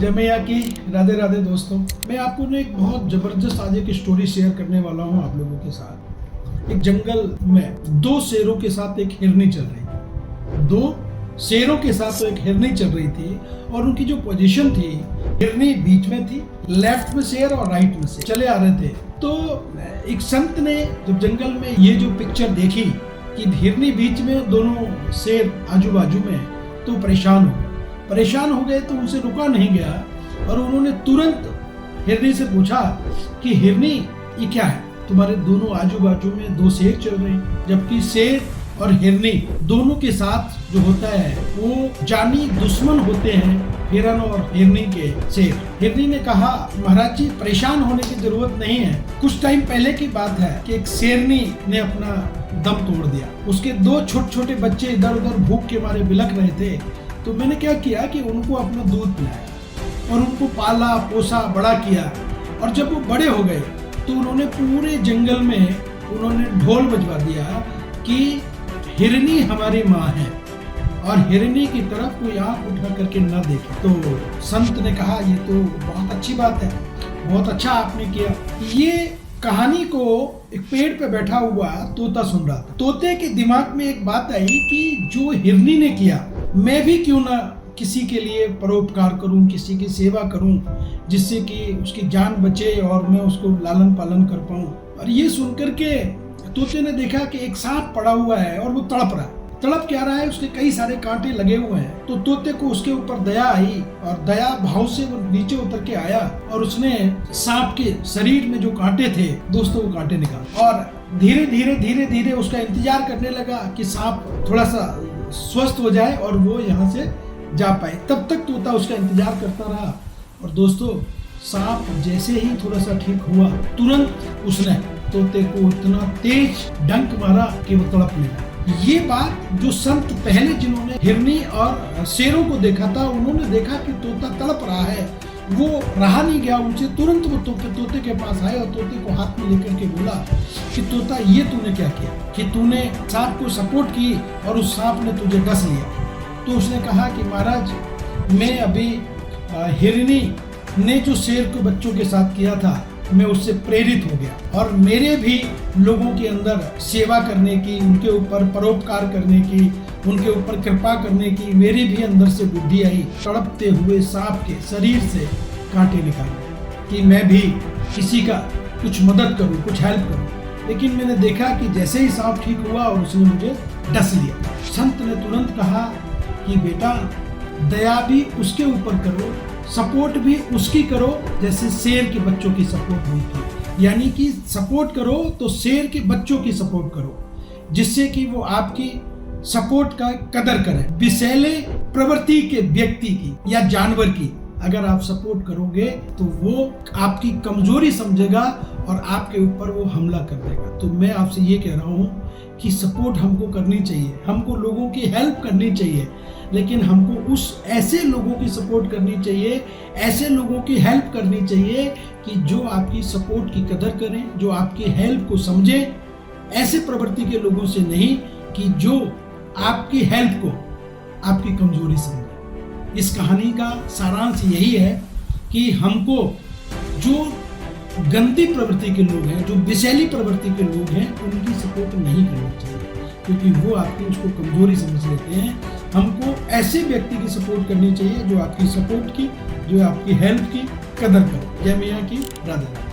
जय मैया की। राधे राधे दोस्तों, मैं आपको ना एक बहुत ज़बरदस्त आज एक स्टोरी शेयर करने वाला हूँ आप लोगों के साथ। एक जंगल में दो शेरों के साथ एक हिरनी चल रही थी। दो शेरों के साथ तो एक हिरनी चल रही थी और उनकी जो पोजीशन थी, हिरनी बीच में थी, लेफ्ट में शेर और राइट में शेर चले आ रहे थे। तो एक संत ने जब जंगल में ये जो पिक्चर देखी कि हिरनी बीच में, दोनों शेर आजू बाजू में, तो परेशान हो गए। तो उनसे रुका नहीं गया और उन्होंने तुरंत हिरनी से पूछा कि हिरनी, ये क्या है? तुम्हारे दोनों आजू बाजू में दो शेर चल रहे हैं, जबकि शेर और हिरनी दोनों के साथ जो होता है वो जानी दुश्मन होते हैं, हिरन और हिरनी के शेर। हिरनी ने कहा, महाराज जी परेशान होने की जरूरत नहीं है। कुछ टाइम पहले की बात है कि एक शेरनी ने अपना दम तोड़ दिया। उसके दो छोटे छोटे बच्चे इधर उधर भूख के मारे बिलख रहे थे। तो मैंने क्या किया कि उनको अपना दूध पिलाया और उनको पाला पोसा बड़ा किया। और जब वो बड़े हो गए तो उन्होंने पूरे जंगल में ढोल बजवा दिया कि हिरनी हमारी माँ है और हिरनी की तरफ कोई आंख उठा करके न देखे। तो संत ने कहा, ये तो बहुत अच्छी बात है, बहुत अच्छा आपने किया। ये कहानी को एक पेड़ पे बैठा हुआ तोता सुन रहा था। तोते के दिमाग में एक बात आई कि जो हिरनी ने किया, मैं भी क्यों ना किसी के लिए परोपकार करूं, किसी की सेवा करूं, जिससे कि उसकी जान बचे और मैं उसको लालन पालन कर पाऊं। और ये सुनकर के तोते ने देखा कि एक सांप पड़ा हुआ है और वो तड़प रहा है। तड़प क्या रहा है? उसके कई सारे कांटे लगे हुए हैं। तो तोते को उसके ऊपर दया आई और दया भाव से वो नीचे उतर के आया और उसने सांप के शरीर में जो कांटे थे दोस्तों, वो कांटे निकाले और धीरे धीरे उसका इंतजार करने लगा कि सांप थोड़ा सा स्वस्थ हो जाए और वो यहाँ से जा पाए। तब तक तोता उसका इंतजार करता रहा। और दोस्तों, सांप जैसे ही थोड़ा सा ठीक हुआ, तुरंत उसने तोते को इतना तेज डंक मारा कि वो तड़पने लगा। ये बात जो संत पहले जिन्होंने हिरनी और शेरों को देखा था, उन्होंने देखा कि तोता तड़प रहा है, वो रहा नहीं गया उनसे। तुरंत वो तोते के पास आए और तोते को हाथ में लेकर के बोला कि तोता, ये तूने क्या किया कि तूने सांप को सपोर्ट की और उस सांप ने तुझे डस लिया। तो उसने कहा कि महाराज, मैं अभी हिरनी ने जो शेर के बच्चों के साथ किया था, मैं उससे प्रेरित हो गया और मेरे भी लोगों के अंदर सेवा करने की, उनके ऊपर परोपकार करने की, उनके ऊपर कृपा करने की मेरी भी अंदर से बुद्धि आई। तड़पते हुए सांप के शरीर से कांटे निकाले कि मैं भी किसी का कुछ मदद करूं, कुछ हेल्प करूं। लेकिन मैंने देखा कि जैसे ही सांप ठीक हुआ और उसने मुझे डस लिया। संत ने तुरंत कहा कि बेटा, दया भी उसके ऊपर करो, सपोर्ट भी उसकी करो जैसे शेर के बच्चों की सपोर्ट हुई थी। यानी कि सपोर्ट करो तो शेर के बच्चों की सपोर्ट करो, जिससे कि वो आपकी सपोर्ट का कदर करें। विषैले प्रवृत्ति के व्यक्ति की या जानवर की अगर आप सपोर्ट करोगे तो वो आपकी कमजोरी समझेगा और आपके ऊपर वो हमला कर देगा। तो मैं आपसे ये कह रहा हूँ कि सपोर्ट हमको करनी चाहिए, हमको लोगों की हेल्प करनी चाहिए, लेकिन हमको उस ऐसे लोगों की सपोर्ट करनी चाहिए, ऐसे लोगों की हेल्प करनी चाहिए कि जो आपकी सपोर्ट की कदर करें, जो आपकी हेल्प को समझें। ऐसे प्रवृत्ति के लोगों से नहीं कि जो आपकी हेल्प को आपकी कमजोरी समझे। इस कहानी का सारांश यही है कि हमको जो गंदी प्रवृत्ति के लोग हैं, जो विषैली प्रवृत्ति के लोग हैं, उनकी सपोर्ट नहीं करनी चाहिए, क्योंकि वो आपकी उसको कमजोरी समझ लेते हैं। हमको ऐसे व्यक्ति की सपोर्ट करनी चाहिए जो आपकी सपोर्ट की, जो आपकी हेल्प की कदर करे। जय मैया की। राधे राधे।